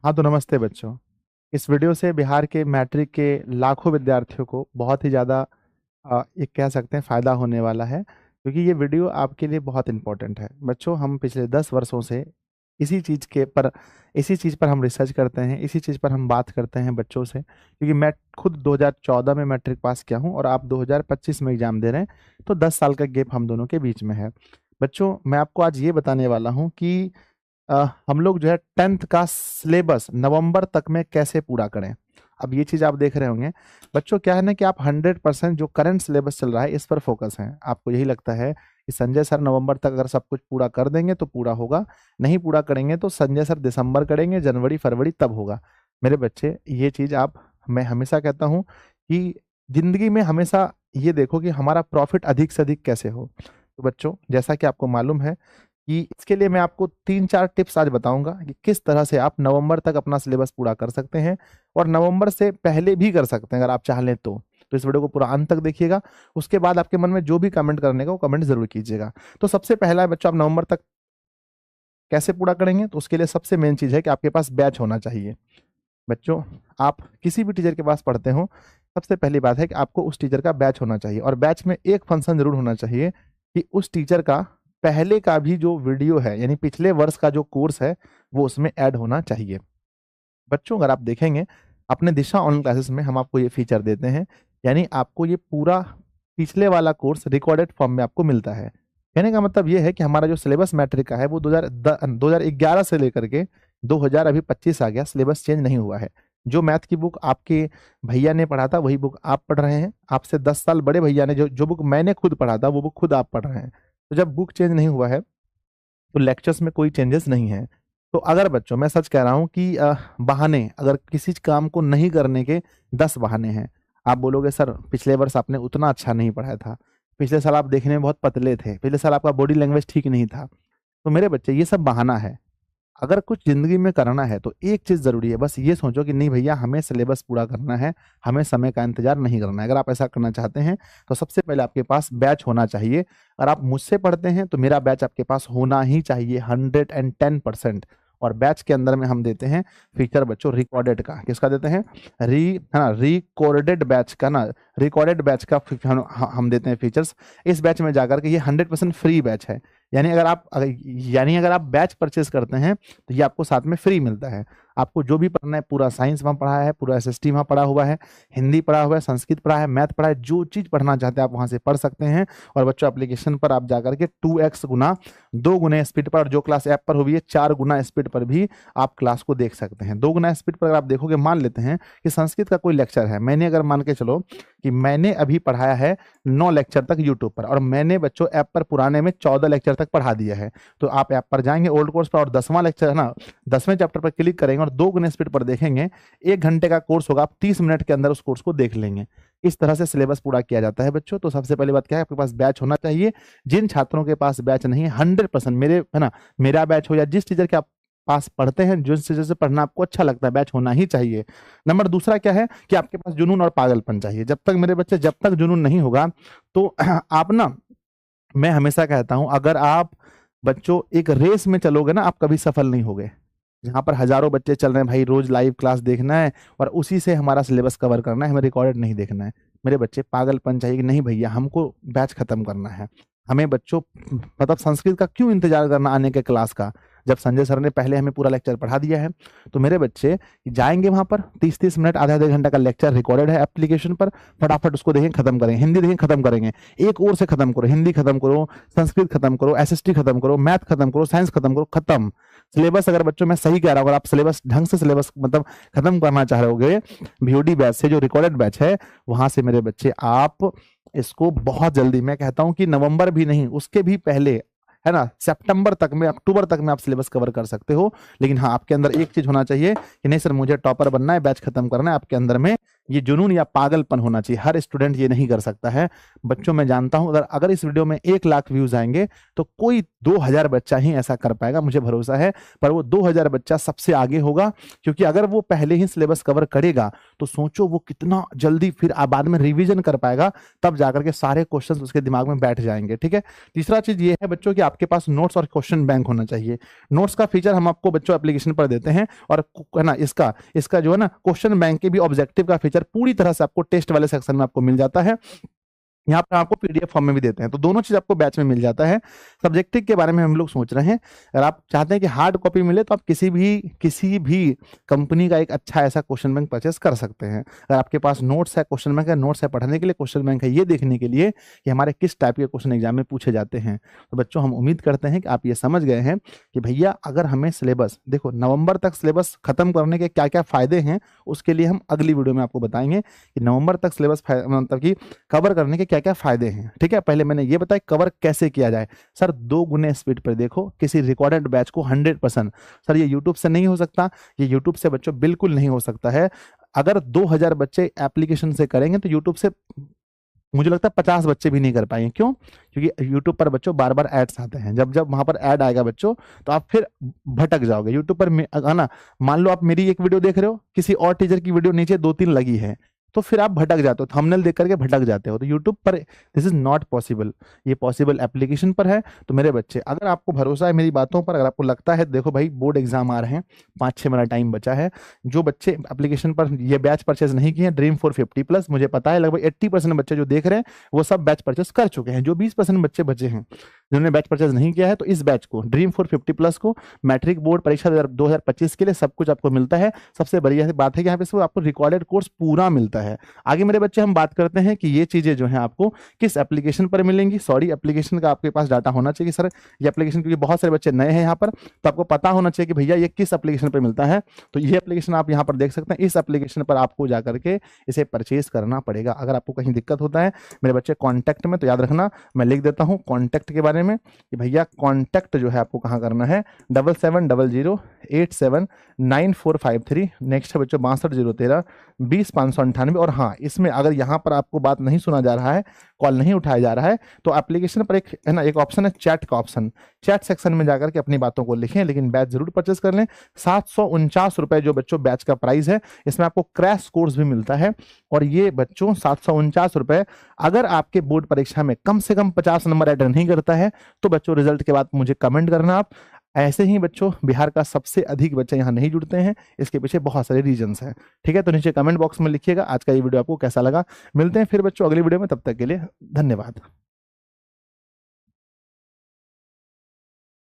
हाँ तो नमस्ते बच्चों। इस वीडियो से बिहार के मैट्रिक के लाखों विद्यार्थियों को बहुत ही ज़्यादा एक कह सकते हैं फ़ायदा होने वाला है, क्योंकि ये वीडियो आपके लिए बहुत इम्पोर्टेंट है। बच्चों, हम पिछले 10 वर्षों से इसी चीज़ के पर इसी चीज़ पर हम रिसर्च करते हैं, इसी चीज़ पर हम बात करते हैं बच्चों से, क्योंकि मैं खुद 2014 में मैट्रिक पास किया हूँ और आप 2025 में एग्ज़ाम दे रहे हैं, तो 10 साल का गैप हम दोनों के बीच में है। बच्चों, मैं आपको आज ये बताने वाला हूँ कि हम लोग जो है 10th का सिलेबस नवंबर तक में कैसे पूरा करें। अब ये चीज आप देख रहे होंगे बच्चों, क्या है ना कि आप 100% जो करंट सिलेबस चल रहा है इस पर फोकस है। आपको यही लगता है कि संजय सर नवंबर तक अगर सब कुछ पूरा कर देंगे तो पूरा होगा, नहीं पूरा करेंगे तो संजय सर दिसंबर करेंगे, जनवरी फरवरी तब होगा। मेरे बच्चे, ये चीज मैं हमेशा कहता हूँ कि जिंदगी में हमेशा ये देखो कि हमारा प्रॉफिट अधिक से अधिक कैसे हो। तो बच्चों, जैसा कि आपको मालूम है कि इसके लिए मैं आपको 3-4 टिप्स आज बताऊंगा कि किस तरह से आप नवंबर तक अपना सिलेबस पूरा कर सकते हैं, और नवंबर से पहले भी कर सकते हैं अगर आप चाह लें तो इस वीडियो को पूरा अंत तक देखिएगा। उसके बाद आपके मन में जो भी कमेंट करने का वो कमेंट जरूर कीजिएगा। तो सबसे पहला है बच्चों, आप नवंबर तक कैसे पूरा करेंगे, तो उसके लिए सबसे मेन चीज है कि आपके पास बैच होना चाहिए। बच्चों, आप किसी भी टीचर के पास पढ़ते हो, सबसे पहली बात है कि आपको उस टीचर का बैच होना चाहिए, और बैच में एक फंक्शन जरूर होना चाहिए कि उस टीचर का पहले का भी जो वीडियो है, यानी पिछले वर्ष का जो कोर्स है, वो उसमें ऐड होना चाहिए। बच्चों, अगर आप देखेंगे अपने दिशा ऑनलाइन क्लासेस में हम आपको ये फीचर देते हैं, यानी आपको ये पूरा पिछले वाला कोर्स रिकॉर्डेड फॉर्म में आपको मिलता है। कहने का मतलब ये है कि हमारा जो सिलेबस मैट्रिक का है वो 2011 से लेकर के 2000 अभी 25 आ गया, सिलेबस चेंज नहीं हुआ है। जो मैथ की बुक आपके भैया ने पढ़ा था वही बुक आप पढ़ रहे हैं, आपसे 10 साल बड़े भैया ने जो जो बुक मैंने खुद पढ़ा था वो बुक खुद आप पढ़ रहे हैं। तो जब बुक चेंज नहीं हुआ है तो लेक्चर्स में कोई चेंजेस नहीं है। तो अगर बच्चों, मैं सच कह रहा हूँ कि बहाने, अगर किसी काम को नहीं करने के 10 बहाने हैं। आप बोलोगे सर पिछले वर्ष आपने उतना अच्छा नहीं पढ़ाया था, पिछले साल आप देखने में बहुत पतले थे, पिछले साल आपका बॉडी लैंग्वेज ठीक नहीं था। तो मेरे बच्चे, ये सब बहाना है। अगर कुछ जिंदगी में करना है तो एक चीज जरूरी है, बस ये सोचो कि नहीं भैया, हमें सिलेबस पूरा करना है, हमें समय का इंतजार नहीं करना है। अगर आप ऐसा करना चाहते हैं तो सबसे पहले आपके पास बैच होना चाहिए। अगर आप मुझसे पढ़ते हैं तो मेरा बैच आपके पास होना ही चाहिए 110%। और बैच के अंदर में हम देते हैं फीचर बच्चों रिकॉर्डेड का। किसका देते हैं? है ना, रिकॉर्डेड बैच का ना, रिकॉर्डेड बैच का हम देते हैं फीचर्स। इस बैच में जाकर के ये 100% फ्री बैच है। यानी अगर आप बैच परचेज करते हैं तो ये आपको साथ में फ्री मिलता है। आपको जो भी पढ़ना है, पूरा साइंस वहाँ पढ़ा है, पूरा एसएसटी वहाँ पढ़ा हुआ है, हिंदी पढ़ा हुआ है, संस्कृत पढ़ा है, मैथ पढ़ा है, जो चीज़ पढ़ना चाहते हैं आप वहाँ से पढ़ सकते हैं। और बच्चों, एप्लीकेशन पर आप जाकर के 2x गुना 2 गुने स्पीड पर, और जो क्लास ऐप पर हुई है 4 गुना स्पीड पर भी आप क्लास को देख सकते हैं। 2 गुना स्पीड पर अगर आप देखोगे, मान लेते हैं कि संस्कृत का कोई लेक्चर है, मैंने अगर मान के चलो कि मैंने अभी पढ़ाया है 9 लेक्चर तक यूट्यूब पर, और मैंने बच्चों ऐप पर पुराने में 14 लेक्चर तक पढ़ा दिया है, तो आप ऐप पर जाएंगे ओल्ड कोर्स पर और 10वां लेक्चर है ना, 10वें चैप्टर पर क्लिक करेंगे और 2 गुने स्पीड पर देखेंगे। 1 घंटे का कोर्स होगा, आप 30 मिनट के अंदर उस कोर्स को देख लेंगे। इस तरह से सिलेबस पूरा किया जाता है बच्चों। तो सबसे पहली बात क्या है, आपके पास बैच होना चाहिए। जिन छात्रों के पास बैच नहीं है, 100% मेरे, है ना, मेरा बैच हो या जिस टीचर के आप पास पढ़ते हैं, जिस टीचर से पढ़ना आपको अच्छा लगता है, बैच होना ही चाहिए। नंबर दूसरा क्या है कि आपके पास जुनून और पागलपन चाहिए। जब तक मेरे बच्चे, जब तक जुनून नहीं होगा तो आप ना, मैं हमेशा कहता हूं, अगर आप बच्चों एक रेस में चलोगे ना, आप कभी सफल नहीं होगे। जहां पर हजारों बच्चे चल रहे हैं, भाई रोज लाइव क्लास देखना है और उसी से हमारा सिलेबस कवर करना है, हमें रिकॉर्डेड नहीं देखना है। मेरे बच्चे, पागलपन चाहिए कि नहीं भैया, हमको बैच खत्म करना है। हमें बच्चों, मतलब संस्कृत का क्यों इंतजार करना आने के क्लास का, जब संजय सर ने पहले हमें पूरा लेक्चर पढ़ा दिया है। तो मेरे बच्चे जाएंगे वहां पर, 30-30 मिनट, आधा आधा घंटा का लेक्चर रिकॉर्डेड है एप्लीकेशन पर, फटाफट उसको देखें, खत्म करेंगे। हिंदी देखें, खत्म करेंगे। एक और से खत्म करो, हिंदी खत्म करो, संस्कृत खत्म करो, एसएसटी खत्म करो, मैथ खत्म करो, साइंस खत्म करो, खत्म सिलेबस। अगर बच्चों मैं सही कह रहा हूँ, अगर आप सिलेबस ढंग से सिलेबस मतलब खत्म करना चाह रहे होगे, बीओडी बैच से, जो रिकॉर्डेड बैच है, वहां से मेरे बच्चे आप इसको बहुत जल्दी, मैं कहता हूं कि नवंबर भी नहीं, उसके भी पहले, है ना, सितंबर तक में, अक्टूबर तक में आप सिलेबस कवर कर सकते हो। लेकिन हाँ, आपके अंदर एक चीज होना चाहिए कि नहीं सर मुझे टॉपर बनना है, बैच खत्म करना है, आपके अंदर में ये जुनून या पागलपन होना चाहिए, हर स्टूडेंट ये नहीं कर सकता है। बच्चों मैं जानता हूं अगर इस वीडियो में 1 लाख व्यूज आएंगे तो कोई 2000 बच्चा ही ऐसा कर पाएगा, मुझे भरोसा है। पर वो 2000 बच्चा सबसे आगे होगा, क्योंकि अगर वो पहले ही सिलेबस कवर करेगा तो सोचो वो कितना जल्दी फिर बाद में रिवीजन कर पाएगा, तब जाकर के सारे क्वेश्चंस उसके दिमाग में बैठ जाएंगे। ठीक है, तीसरा चीज ये है बच्चों कि आपके पास नोट्स और क्वेश्चन बैंक होना चाहिए। नोट्स का फीचर हम आपको बच्चों एप्लीकेशन पर देते हैं, और है ना इसका जो है ना क्वेश्चन बैंक के भी ऑब्जेक्टिव का फीचर पूरी तरह से आपको टेस्ट वाले सेक्शन में आपको मिल जाता है। यहाँ पर आपको पीडीएफ फॉर्म में भी देते हैं, तो दोनों चीज आपको बैच में मिल जाता है। सब्जेक्टिव के बारे में हम लोग सोच रहे हैं, अगर आप चाहते हैं कि हार्ड कॉपी मिले तो आप किसी भी कंपनी का एक अच्छा ऐसा क्वेश्चन बैंक परचेस कर सकते हैं। अगर आपके पास नोट्स है, क्वेश्चन बैंक है, नोट्स है पढ़ने के लिए, क्वेश्चन बैंक है ये देखने के लिए कि हमारे किस टाइप के क्वेश्चन एग्जाम में पूछे जाते हैं। तो बच्चों हम उम्मीद करते हैं कि आप ये समझ गए हैं कि भैया अगर हमें सिलेबस, देखो नवंबर तक सिलेबस खत्म करने के क्या क्या फायदे हैं, उसके लिए हम अगली वीडियो में आपको बताएंगे कि नवंबर तक सिलेबस मतलब कि कवर करने के क्या क्या फायदे हैं। ठीक है, पहले मैंने ये बताया कवर कैसे किया जाए। सर 2 गुने स्पीड पर देखो किसी रिकॉर्डेड बैच को 100%। सर ये यूट्यूब से नहीं हो सकता, ये यूट्यूब से बच्चों बिल्कुल नहीं हो सकता है। अगर 2000 बच्चे एप्लीकेशन से करेंगे तो यूट्यूब से मुझे लगता है 50 बच्चे भी नहीं कर पाएंगे। क्यों? क्योंकि यूट्यूब पर बच्चों बार बार एड्स आते हैं, जब जब वहां पर ऐड आएगा बच्चों तो आप फिर भटक जाओगे। यूट्यूब पर है ना, मान लो आप मेरी एक वीडियो देख रहे हो, किसी और टीचर की वीडियो नीचे 2-3 लगी है, तो फिर आप भटक जाते हो, थंबनेल देख करके भटक जाते हो। तो यूट्यूब पर दिस इज नॉट पॉसिबल, ये पॉसिबल एप्लीकेशन पर है। तो मेरे बच्चे, अगर आपको भरोसा है मेरी बातों पर, अगर आपको लगता है, देखो भाई बोर्ड एग्जाम आ रहे हैं, 5-6 महीना टाइम बचा है, जो बच्चे एप्लीकेशन पर ये बैच परचेज नहीं किए हैं ड्रीम 450 प्लस, मुझे पता है लगभग 80% बच्चे जो देख रहे हैं वो सब बैच परचेज कर चुके हैं। जो 20% बच्चे बचे हैं जिन्होंने बैच परचेज नहीं किया है, तो इस बैच को ड्रीम 450 प्लस को मैट्रिक बोर्ड परीक्षा 2025 के लिए सब कुछ आपको मिलता है। सबसे बढ़िया बात है कि यहाँ पे आपको रिकॉर्डेड कोर्स पूरा मिलता है। आगे मेरे बच्चे हम बात करते हैं कि ये चीजें जो है आपको किस एप्लीकेशन पर मिलेंगी। सॉरी, एप्लीकेशन का आपके पास डाटा होना चाहिए सर, ये एप्लीकेशन, क्योंकि बहुत सारे बच्चे नए हैं यहाँ पर, तो आपको पता होना चाहिए कि भैया ये किस एप्लीकेशन पर मिलता है। तो ये एप्लीकेशन आप यहाँ पर देख सकते हैं, इस एप्लीकेशन पर आपको जाकर के इसे परचेज करना पड़ेगा। अगर आपको कहीं दिक्कत होता है मेरे बच्चे कॉन्टैक्ट में, तो याद रखना मैं लिख देता हूँ कॉन्टैक्ट के बारे में कि भैया कॉन्टैक्ट जो है आपको कहाँ करना है, 7700879453। नेक्स्ट है बच्चों 6201320598। और हाँ, इसमें अगर यहाँ पर आपको बात नहीं सुना जा रहा है, कॉल नहीं उठाया जा रहा है, तो एप्लीकेशन पर एक है ना, एक ऑप्शन है चैट का ऑप्शन, चैट सेक्शन में जाकर के अपनी बातों को लिखें, लेकिन बैच जरूर परचेज कर लें। 749 रुपए जो बच्चों बैच का प्राइस है, इसमें आपको क्रैश कोर्स भी मिलता है। और ये बच्चों 749 रुपए, अगर आपके बोर्ड परीक्षा में कम से कम 50 नंबर ऐड नहीं करता है तो बच्चों रिजल्ट के बाद मुझे कमेंट करना आप। ऐसे ही बच्चों बिहार का सबसे अधिक बच्चे यहाँ नहीं जुड़ते हैं, इसके पीछे बहुत सारे रीजंस हैं। ठीक है, तो नीचे कमेंट बॉक्स में लिखिएगा आज का ये वीडियो आपको कैसा लगा। मिलते हैं फिर बच्चों अगली वीडियो में, तब तक के लिए धन्यवाद।